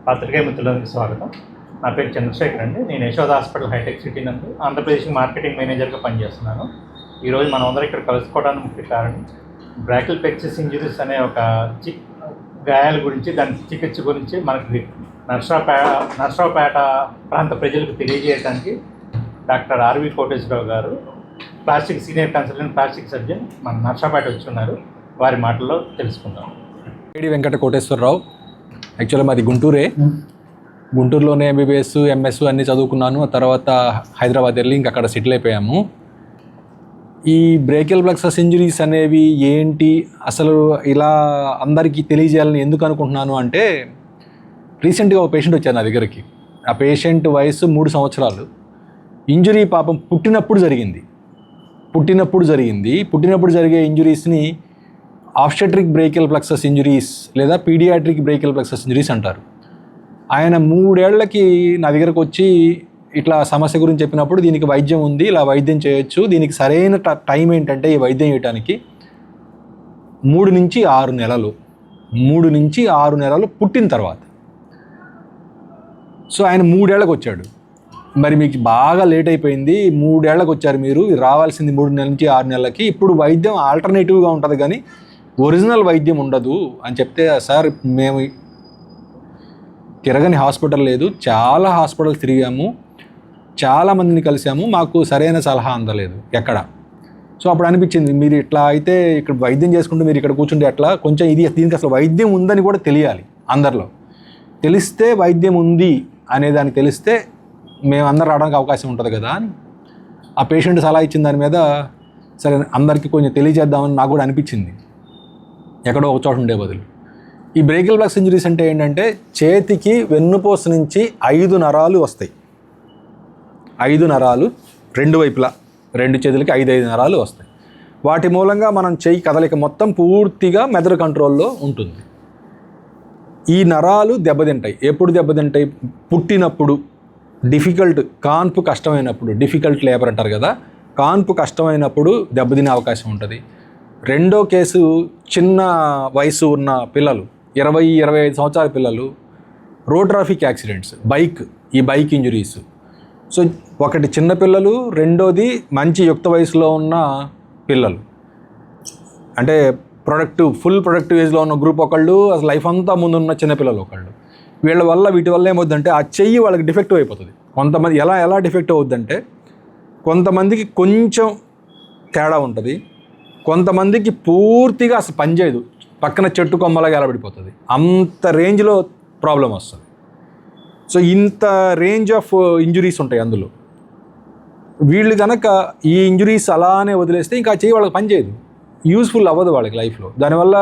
పాత్రికేయ మిత్రులందరికీ స్వాగతం. నా పేరు చంద్రశేఖర్ అండి. నేను యశోద హాస్పిటల్ హైటెక్ సిటీ నందు ఆంధ్రప్రదేశ్ మార్కెటింగ్ మేనేజర్గా పనిచేస్తున్నాను. ఈరోజు మనం అందరం ఇక్కడ కలుసుకోవడానికి ముఖ్య కారణం బ్రాకిల్ ప్లెక్సిస్ ఇంజరీస్ అనే ఒక గాయాల గురించి, దాని చికిత్స గురించి మనకి నర్సరావుపేట ప్రాంత ప్రజలకు తెలియజేయడానికి డాక్టర్ ఆర్వి కోటేశ్వరరావు గారు, సీనియర్ కన్సల్టెంట్ ప్లాస్టిక్ సర్జన్, మన నర్సరావుపేట వచ్చున్నారు. వారి మాటల్లో తెలుసుకుందాం. ఏడి వెంకట కోటేశ్వరరావు. యాక్చువల్గా మాది గుంటూరే. గుంటూరులోనే ఎంబీబీఎస్, ఎంఎస్ అన్నీ చదువుకున్నాను. ఆ తర్వాత హైదరాబాద్ వెళ్ళి ఇంక అక్కడ సెటిల్ అయిపోయాము. ఈ బ్రేకియల్ ప్లెక్సస్ ఇంజరీస్ అనేవి ఏంటి, అసలు ఇలా అందరికీ తెలియజేయాలని ఎందుకు అనుకుంటున్నాను అంటే, రీసెంట్గా ఒక పేషెంట్ వచ్చారు నా దగ్గరికి. ఆ పేషెంట్ వయసు 3 సంవత్సరాలు. ఇంజరీ పాపం పుట్టినప్పుడు జరిగే ఇంజరీస్ని ఆబ్స్టెట్రిక్ బ్రేకియల్ ప్లెక్సస్ ఇంజరీస్ లేదా పీడియాట్రిక్ బ్రేకియల్ ప్లెక్సస్ ఇంజరీస్ అంటారు. ఆయన 3 ఏళ్లకి నా దగ్గరకు వచ్చి ఇట్లా సమస్య గురించి చెప్పినప్పుడు, దీనికి వైద్యం ఉంది, ఇలా వైద్యం చేయొచ్చు, దీనికి సరైన టైం ఏంటంటే ఈ వైద్యం చేయడానికి 3 నుంచి 6 నెలలు పుట్టిన తర్వాత. సో ఆయన 3 ఏళ్ళకి వచ్చాడు. మరి మీకు బాగా లేట్ అయిపోయింది, 3 ఏళ్ళకి వచ్చారు మీరు, రావాల్సింది 3 నెలల నుంచి 6 నెలలకి. ఇప్పుడు వైద్యం ఆల్టర్నేటివ్గా ఉంటుంది కానీ ఒరిజినల్ వైద్యం ఉండదు అని చెప్తే, సార్ మేము తిరగని హాస్పిటల్ లేదు, చాలా హాస్పిటల్స్ తిరిగాము, చాలామందిని కలిసాము, మాకు సరైన సలహా అందలేదు ఎక్కడ. సో అప్పుడు అనిపించింది, మీరు ఇట్లా అయితే ఇక్కడ వైద్యం చేసుకుంటూ మీరు ఇక్కడ కూర్చుంటే ఎట్లా, కొంచెం దీనికి అసలు వైద్యం ఉందని కూడా తెలియాలి అందరిలో. తెలిస్తే వైద్యం ఉంది అనేదానికి తెలిస్తే మేము అందరు రావడానికి అవకాశం ఉంటుంది కదా అని ఆ పేషెంట్ సలహా ఇచ్చిన దాని మీద సరే అందరికీ కొంచెం తెలియజేద్దామని నాకు కూడా అనిపించింది, ఎక్కడో ఒక చోట ఉండే బదులు. ఈ బ్రేకియల్ ప్లెక్సస్ ఇంజరీస్ అంటే ఏంటంటే, చేతికి వెన్నుపూస నుంచి 5 నరాలు వస్తాయి. 5 నరాలు రెండు వైపులా, 2 చేతులకి 5 నరాలు వస్తాయి. వాటి మూలంగా మనం చెయ్యి కదలిక మొత్తం పూర్తిగా మెదడు కంట్రోల్లో ఉంటుంది. ఈ నరాలు దెబ్బతింటాయి. ఎప్పుడు దెబ్బతింటాయి? పుట్టినప్పుడు, కాన్పు కష్టమైనప్పుడు, డిఫికల్ట్ లేబర్ అంటారు కదా, కాన్పు కష్టమైనప్పుడు దెబ్బతినే అవకాశం ఉంటుంది. రెండో కేసు చిన్న వయసు ఉన్న పిల్లలు, 20-25 సంవత్సరాల పిల్లలు, road traffic accidents, bike injuries. So ఒకటి చిన్న పిల్లలు, రెండోది మంచి యుక్త వయసులో ఉన్న పిల్లలు, అంటే ఫుల్ ప్రొడక్టివ్ ఏజ్లో ఉన్న గ్రూప్ ఒకళ్ళు, అసలు లైఫ్ అంతా ముందున్న చిన్నపిల్లలు ఒకళ్ళు. వీటి వల్ల ఏమవుద్దంటే ఆ చెయ్యి వాళ్ళకి డిఫెక్టివ్ అయిపోతుంది. కొంతమంది ఎలా డిఫెక్టివ్ అవుద్దంటే, కొంతమందికి కొంచెం తేడా ఉంటుంది, కొంతమందికి పూర్తిగా అసలు పనిచేయదు, పక్కన చెట్టు కొమ్మలాగా ఎలబడిపోతుంది. అంత రేంజ్లో ప్రాబ్లం వస్తుంది. సో ఇంత రేంజ్ ఆఫ్ ఇంజురీస్ ఉంటాయి అందులో. వీళ్ళు కనుక ఈ ఇంజురీస్ అలానే వదిలేస్తే ఇంకా చెయ్యి వాళ్ళకి పనిచేయదు, యూస్ఫుల్ అవ్వదు వాళ్ళకి లైఫ్లో. దానివల్ల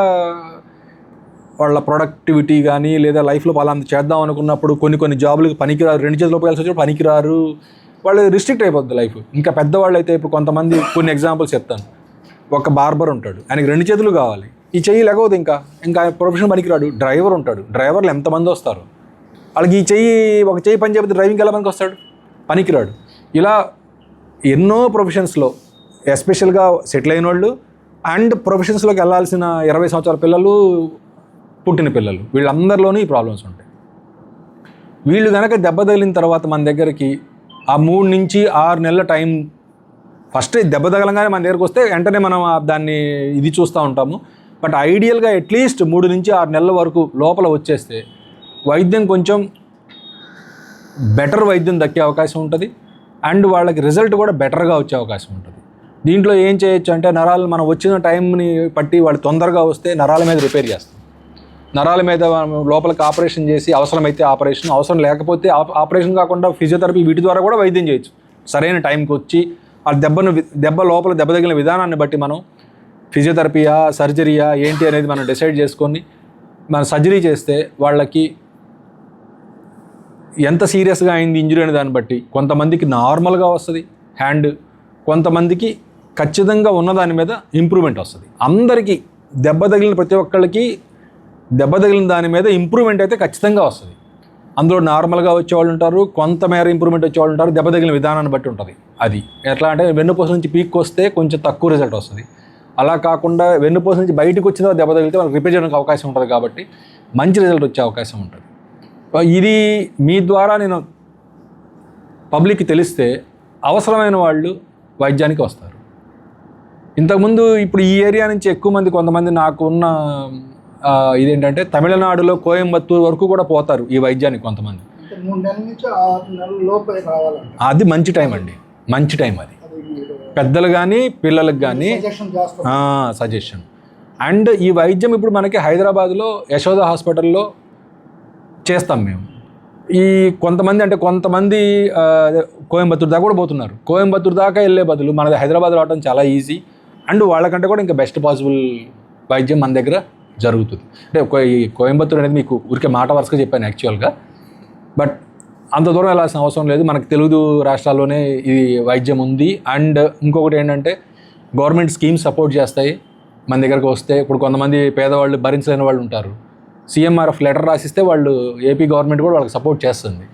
వాళ్ళ ప్రొడక్టివిటీ కానీ, లేదా లైఫ్లో వాళ్ళంత చేద్దాం అనుకున్నప్పుడు కొన్ని జాబులకు పనికిరారు, 2 చేతులు ఉపయోగాల్సి వచ్చి పనికిరారు, వాళ్ళు రిస్ట్రిక్ట్ అయిపోద్ది లైఫ్. ఇంకా పెద్దవాళ్ళు అయితే, ఇప్పుడు కొంతమంది కొన్ని ఎగ్జాంపుల్స్ చెప్తాను. ఒక బార్బర్ ఉంటాడు, ఆయనకి 2 చేతులు కావాలి, ఈ చెయ్యి లేకపోతే ఇంకా ప్రొఫెషన్ పనికిరాడు. డ్రైవర్ ఉంటాడు, డ్రైవర్లు ఎంతమంది వస్తారు, వాళ్ళకి ఒక చెయ్యి పని చేయకపోతే డ్రైవింగ్ ఎలా పనికి వస్తాడు? పనికిరాడు. ఇలా ఎన్నో ప్రొఫెషన్స్లో, ఎస్పెషల్గా సెటిల్ అయిన వాళ్ళు అండ్ ప్రొఫెషన్స్లోకి వెళ్ళాల్సిన 20 సంవత్సరాల పిల్లలు, పుట్టిన పిల్లలు, వీళ్ళందరిలోనూ ఈ ప్రాబ్లమ్స్ ఉంటాయి. వీళ్ళు కనుక దెబ్బ తగిలిన తర్వాత మన దగ్గరికి ఆ 3 నుంచి 6 నెలల టైం, ఫస్ట్ దెబ్బ తగలంగానే మన దగ్గరకు వస్తే వెంటనే మనం దాన్ని చూస్తూ ఉంటాము. బట్ ఐడియల్గా అట్లీస్ట్ 3 నుంచి 6 నెలల వరకు లోపల వచ్చేస్తే వైద్యం కొంచెం బెటర్ వైద్యం దక్కే అవకాశం ఉంటుంది. అండ్ వాళ్ళకి రిజల్ట్ కూడా బెటర్గా వచ్చే అవకాశం ఉంటుంది. దీంట్లో ఏం చేయొచ్చు అంటే, నరాలు మనం వచ్చిన టైంని బట్టి వాళ్ళు తొందరగా వస్తే నరాల మీద రిపేర్ చేస్తాం. నరాల మీద లోపలికి ఆపరేషన్ చేసి, అవసరమైతే ఆపరేషన్, అవసరం లేకపోతే ఆపరేషన్ కాకుండా ఫిజియోథెరపీ, వీటి ద్వారా కూడా వైద్యం చేయొచ్చు. సరైన టైంకి వచ్చి ఆ లోపల దెబ్బ తగిలిన విధానాన్ని బట్టి మనం ఫిజియోథెరపీయా, సర్జరీయా ఏంటి అనేది మనం డిసైడ్ చేసుకొని మనం సర్జరీ చేస్తే వాళ్ళకి ఎంత సీరియస్గా అయింది ఇంజరీ అనే దాన్ని బట్టి కొంతమందికి నార్మల్గా వస్తుంది హ్యాండ్, కొంతమందికి ఖచ్చితంగా ఉన్నదాని మీద ఇంప్రూవ్మెంట్ వస్తుంది. అందరికీ దెబ్బ తగిలిన ప్రతి ఒక్కళ్ళకి దెబ్బ తగిలిన దాని మీద ఇంప్రూవ్మెంట్ అయితే ఖచ్చితంగా వస్తుంది. అందులో నార్మల్గా వచ్చేవాళ్ళు ఉంటారు, కొంతమేర ఇంప్రూవ్మెంట్ వచ్చేవాళ్ళు ఉంటారు. దెబ్బ తగిలిన విధానాన్ని బట్టి ఉంటుంది. అది ఎట్లా అంటే, వెన్నుపూస నుంచి పీక్ వస్తే కొంచెం తక్కువ రిజల్ట్ వస్తుంది. అలా కాకుండా వెన్నుపూస నుంచి బయటకు వచ్చిన దెబ్బ తగిలితే వాళ్ళకి రిపేర్ చేయడానికి అవకాశం ఉంటుంది. కాబట్టి మంచి రిజల్ట్ వచ్చే అవకాశం ఉంటుంది. ఇది మీ ద్వారా నేను పబ్లిక్కి తెలిస్తే అవసరమైన వాళ్ళు వైద్యానికి వస్తారు. ఇంతకుముందు ఇప్పుడు ఈ ఏరియా నుంచి ఎక్కువ మంది కొంతమంది నాకు ఉన్న ఇదేంటంటే తమిళనాడులో కోయంబత్తూరు వరకు కూడా పోతారు ఈ వైద్యానికి కొంతమంది. 3 నెలల నుంచి 6 నెలల లోపే రావాలండి. అది మంచి టైం అండి, మంచి టైం అది పెద్దలు కానీ పిల్లలకు కానీ సజెషన్. అండ్ ఈ వైద్యం ఇప్పుడు మనకి హైదరాబాద్లో యశోద హాస్పిటల్లో చేస్తాం మేము. ఈ కొంతమంది కోయంబత్తూరు దాకా కూడా పోతున్నారు. కోయంబత్తూరు దాకా వెళ్ళే బదులు మనది హైదరాబాద్ రావడం చాలా ఈజీ. అండ్ వాళ్ళకంటే కూడా ఇంకా బెస్ట్ పాసిబుల్ వైద్యం మన దగ్గర జరుగుతుంది. అంటే కోయంబత్తూరు అనేది మీకు ఊరికే మాట వరుసగా చెప్పాను యాక్చువల్గా, బట్ అంత దూరం వెళ్ళాల్సిన అవసరం లేదు. మనకు తెలుగు రాష్ట్రాల్లోనే ఇది వైద్యం ఉంది. అండ్ ఇంకొకటి ఏంటంటే గవర్నమెంట్ స్కీమ్స్ సపోర్ట్ చేస్తాయి మన దగ్గరకు వస్తే. ఇప్పుడు కొంతమంది పేదవాళ్ళు భరించలేని వాళ్ళు ఉంటారు, CMRF లెటర్ రాసిస్తే వాళ్ళు ఏపీ గవర్నమెంట్ కూడా వాళ్ళకి సపోర్ట్ చేస్తుంది.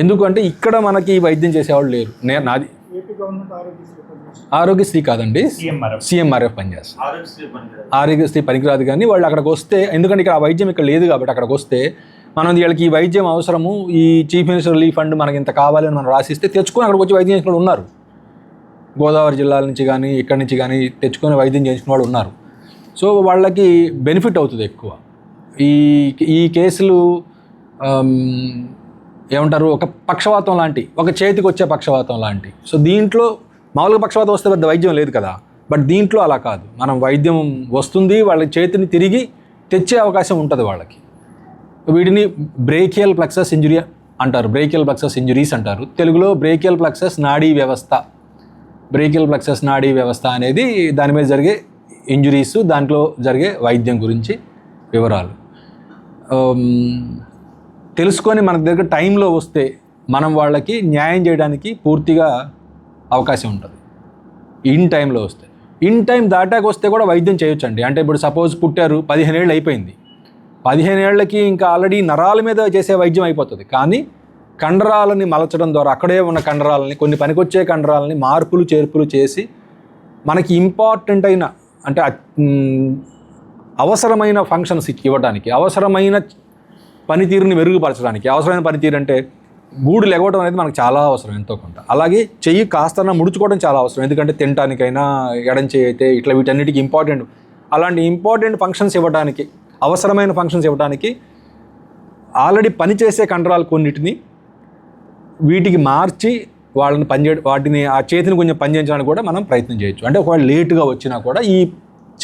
ఎందుకంటే ఇక్కడ మనకి వైద్యం చేసేవాళ్ళు లేరు. నాది ఆరోగ్యశ్రీ కాదండి, CMRF పనిచేస్తుంది. ఆరోగ్యశ్రీ పనికిరాదు, కానీ వాళ్ళు అక్కడికి వస్తే, ఎందుకంటే ఇక్కడ ఆ వైద్యం ఇక్కడ లేదు కాబట్టి అక్కడికి వస్తే మనం వీళ్ళకి ఈ వైద్యం అవసరము, ఈ చీఫ్ మినిస్టర్ రిలీఫ్ ఫండ్ మనకి ఇంత కావాలని మనం రాసిస్తే తెచ్చుకొని అక్కడికి వచ్చి వైద్యం చేసిన వాళ్ళు ఉన్నారు. గోదావరి జిల్లాల నుంచి కానీ ఇక్కడి నుంచి కానీ తెచ్చుకొని వైద్యం చేసిన వాళ్ళు ఉన్నారు. సో వాళ్ళకి బెనిఫిట్ అవుతుంది ఎక్కువ. ఈ కేసులు ఏమంటారు, ఒక పక్షవాతం లాంటి, ఒక చేతికి వచ్చే పక్షవాతం లాంటి. సో దీంట్లో మామూలుగా పక్షవాతం వస్తే పెద్ద వైద్యం లేదు కదా, బట్ దీంట్లో అలా కాదు. మనం వైద్యం వస్తుంది, వాళ్ళ చేతిని తిరిగి తెచ్చే అవకాశం ఉంటుంది వాళ్ళకి. వీటిని బ్రేకియల్ ప్లెక్సస్ ఇంజురీ అంటారు, బ్రేకియల్ ప్లెక్సస్ ఇంజురీస్ అంటారు. తెలుగులో బ్రేకియల్ ప్లెక్సస్ నాడీ వ్యవస్థ. బ్రేకియల్ ప్లెక్సస్ నాడీ వ్యవస్థ అనేది దాని మీద జరిగే ఇంజురీస్, దాంట్లో జరిగే వైద్యం గురించి వివరాలు తెలుసుకొని మన దగ్గర టైంలో వస్తే మనం వాళ్ళకి న్యాయం చేయడానికి పూర్తిగా అవకాశం ఉంటుంది. ఇన్ టైంలో వస్తే, ఇన్ టైం దాటాక వస్తే కూడా వైద్యం చేయొచ్చండి. అంటే ఇప్పుడు సపోజ్ పుట్టారు, 15 ఏళ్ళు అయిపోయింది, 15 ఏళ్ళకి ఇంకా ఆల్రెడీ నరాల మీద చేసే వైద్యం అయిపోతుంది. కానీ కండరాలని మలచడం ద్వారా అక్కడే ఉన్న కండరాలని, కొన్ని పనికొచ్చే కండరాలని మార్పులు చేర్పులు చేసి మనకి ఇంపార్టెంట్ అయిన, అంటే అవసరమైన ఫంక్షన్స్ ఇవ్వడానికి, అవసరమైన పనితీరుని మెరుగుపరచడానికి. అవసరమైన పనితీరు అంటే గూడు లెగవడం అనేది మనకు చాలా అవసరం ఎంతో కొంత. అలాగే చెయ్యి కాస్త ముడుచుకోవడం చాలా అవసరం, ఎందుకంటే తినడానికైనా ఎడం చేయి అయితే ఇట్లా వీటన్నిటికీ ఇంపార్టెంట్. అలాంటి ఇంపార్టెంట్ ఫంక్షన్స్ ఇవ్వడానికి, అవసరమైన ఫంక్షన్స్ ఇవ్వడానికి ఆల్రెడీ పనిచేసే కండరాలు కొన్నిటిని వీటికి మార్చి వాళ్ళని వాటిని ఆ చేతిని కొంచెం పనిచేయించడానికి కూడా మనం ప్రయత్నం చేయొచ్చు. అంటే ఒకవేళ లేటుగా వచ్చినా కూడా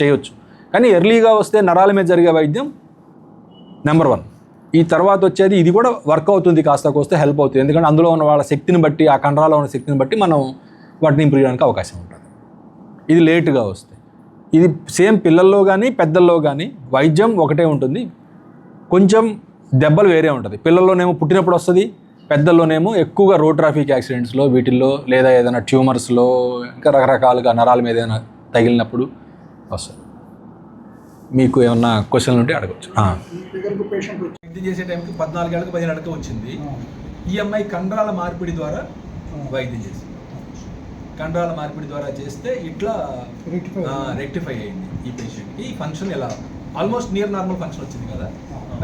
చేయొచ్చు. కానీ ఎర్లీగా వస్తే నరాల మీద జరిగే వైద్యం నెంబర్ 1. ఈ తర్వాత వచ్చేది ఇది కూడా వర్క్ అవుతుంది, కాస్త వస్తే హెల్ప్ అవుతుంది. ఎందుకంటే అందులో ఉన్న వాళ్ళ శక్తిని బట్టి, ఆ కండరాల్లో ఉన్న శక్తిని బట్టి మనం వాటిని ఇంప్రూవ్ చేయడానికి అవకాశం ఉంటుంది. ఇది లేటుగా వస్తే. ఇది సేమ్ పిల్లల్లో కానీ పెద్దల్లో కానీ వైద్యం ఒకటే ఉంటుంది, కొంచెం దెబ్బలు వేరే ఉంటుంది. పిల్లల్లోనేమో పుట్టినప్పుడు వస్తుంది, పెద్దల్లోనేమో ఎక్కువగా రోడ్ ట్రాఫిక్ యాక్సిడెంట్స్లో వీటిల్లో, లేదా ఏదైనా ట్యూమర్స్లో, ఇంకా రకరకాలుగా నరాల మీద ఏదైనా తగిలినప్పుడు వస్తుంది. మీకు ఏమన్నా క్వశ్చన్లు ఉంటే అడగచ్చు. వైద్యం చేసే టైంకి 14 ఏళ్ళకి 15 ఏళ్ళకి వచ్చింది. ఈ అమ్మాయి కండరాల మార్పిడి ద్వారా వైద్యం చేసింది. కండరాల మార్పిడి ద్వారా చేస్తే ఇట్లా రెక్టిఫై అయింది ఈ పేషెంట్కి. ఈ ఫంక్షన్ ఎలా ఆల్మోస్ట్ నియర్ నార్మల్ ఫంక్షన్ వచ్చింది కదా.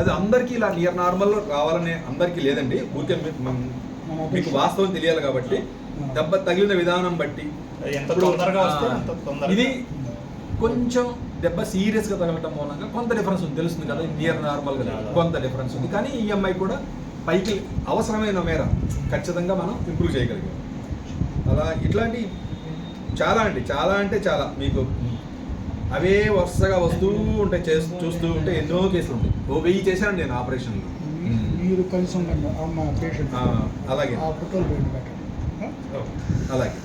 అది అందరికీ ఇలా నియర్ నార్మల్ రావాలనే అందరికీ లేదండి. ఊరికే మీకు వాస్తవం తెలియాలి కాబట్టి దెబ్బ తగిలిన విధానం బట్టి ఇది కొంచెం దెబ్బ సీరియస్గా తగలటం మూలంగా కొంత డిఫరెన్స్ ఉంది, తెలుస్తుంది కదా. నియర్ నార్మల్గా కొంత డిఫరెన్స్ ఉంది, కానీ ఈఎంఐ కూడా పైకి అవసరమైన మేర ఖచ్చితంగా మనం ఇంప్రూవ్ చేయగలిగాం. అలా ఇట్లాంటి చాలా అంటే చాలా మీకు అవే వరుసగా వస్తూ ఉంటాయి, చూస్తూ ఉంటే ఎన్నో కేసులు ఉంటాయి. 1000 చేశానండి నేను ఆపరేషన్లు. మీరు కలిసి ఉండండి అలాగే అలాగే